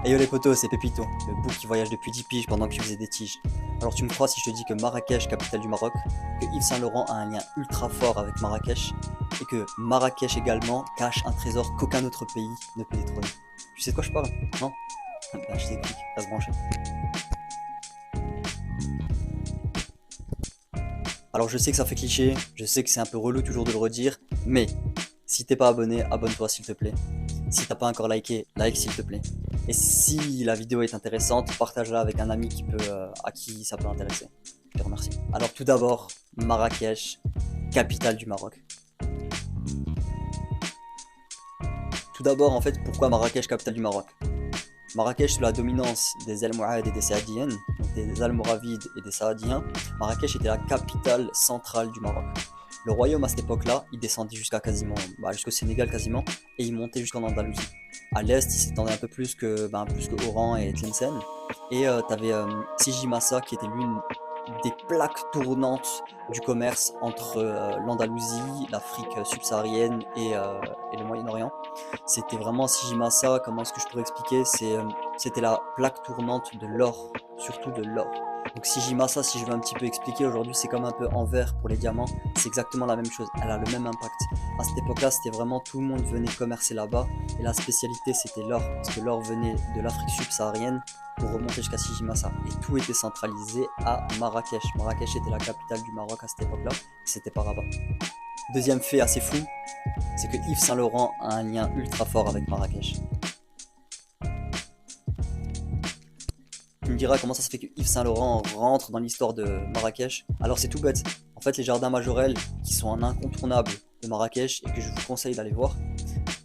Hey yo les potos, c'est Pépito, le bouc qui voyage depuis 10 piges pendant que tu faisais des tiges. Alors tu me crois si je te dis que Marrakech, capitale du Maroc, que Yves Saint-Laurent a un lien ultra fort avec Marrakech, et que Marrakech également cache un trésor qu'aucun autre pays ne peut détrôner. Tu sais de quoi je parle? Non? Bah je t'explique, reste branché. Alors je sais que ça fait cliché, je sais que c'est un peu relou toujours de le redire, mais si t'es pas abonné, abonne-toi s'il te plaît. Si t'as pas encore liké, like s'il te plaît. Et si la vidéo est intéressante, partage-la avec un ami à qui ça peut intéresser. Je te remercie. Alors tout d'abord, Marrakech, capitale du Maroc. Tout d'abord, en fait, pourquoi Marrakech, capitale du Maroc? Marrakech, sous la dominance des Almohades et des Saadiennes, donc des Almoravides et des Saadiens, Marrakech était la capitale centrale du Maroc. Le royaume à cette époque-là, il descendait jusqu'à quasiment, jusqu'au Sénégal quasiment, et il montait jusqu'en Andalousie. À l'est, il s'étendait un peu plus que Oran et Tlemcen. Et t'avais Sidi Massa qui était l'une des plaques tournantes du commerce entre l'Andalousie, l'Afrique subsaharienne et le Moyen-Orient. C'était vraiment Sidi Massa, comment est-ce que je pourrais expliquer? C'était la plaque tournante de l'or, surtout de l'or. Donc Sidi Massa, si je veux un petit peu expliquer aujourd'hui, c'est comme un peu Anvers pour les diamants, c'est exactement la même chose, elle a le même impact. À cette époque-là, c'était vraiment tout le monde venait commercer là-bas, et la spécialité c'était l'or, parce que l'or venait de l'Afrique subsaharienne pour remonter jusqu'à Sidi Massa, et tout était centralisé à Marrakech. Marrakech était la capitale du Maroc à cette époque-là, et c'était pas Rabat. Deuxième fait assez fou, c'est que Yves Saint-Laurent a un lien ultra fort avec Marrakech. Tu me diras comment ça se fait que Yves Saint-Laurent rentre dans l'histoire de Marrakech. Alors c'est tout bête. En fait, les jardins Majorel, qui sont un incontournable de Marrakech et que je vous conseille d'aller voir,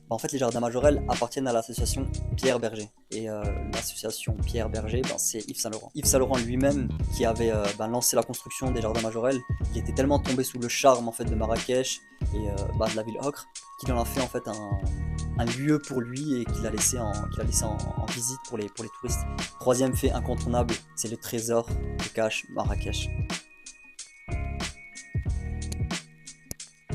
en fait, les jardins Majorel appartiennent à l'association Pierre Berger. Et l'association Pierre Berger, c'est Yves Saint-Laurent. Yves Saint-Laurent lui-même, qui avait lancé la construction des jardins Majorel, il était tellement tombé sous le charme en fait de Marrakech et de la ville ocre qu'il en a fait en fait un lieu pour lui et qu'il a laissé en visite pour les touristes. Troisième fait incontournable, c'est le trésor que cache Marrakech.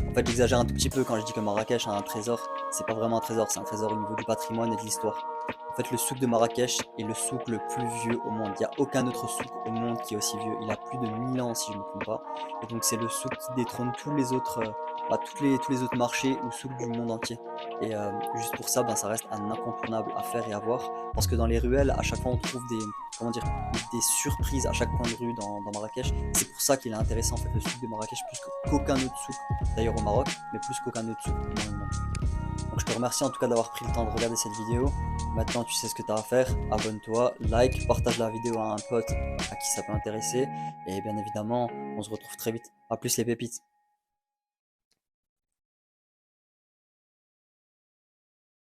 En fait, j'exagère un tout petit peu quand je dis que Marrakech a un trésor. C'est pas vraiment un trésor, c'est un trésor au niveau du patrimoine et de l'histoire. En fait, le souk de Marrakech est le souk le plus vieux au monde. Il n'y a aucun autre souk au monde qui est aussi vieux. Il a plus de 1000 ans, si je ne me trompe pas. Et donc, c'est le souk qui détrône tous les autres, tous les autres marchés ou souks du monde entier. Et juste pour ça, ça reste un incontournable à faire et à voir. Parce que dans les ruelles, à chaque fois, on trouve des surprises à chaque coin de rue dans Marrakech. C'est pour ça qu'il est intéressant, en fait, le souk de Marrakech, plus qu'aucun autre souk, d'ailleurs au Maroc, mais plus qu'aucun autre souk dans le monde. Donc je te remercie en tout cas d'avoir pris le temps de regarder cette vidéo. Maintenant tu sais ce que tu as à faire, abonne-toi, like, partage la vidéo à un pote à qui ça peut intéresser. Et bien évidemment, on se retrouve très vite. A plus les pépites.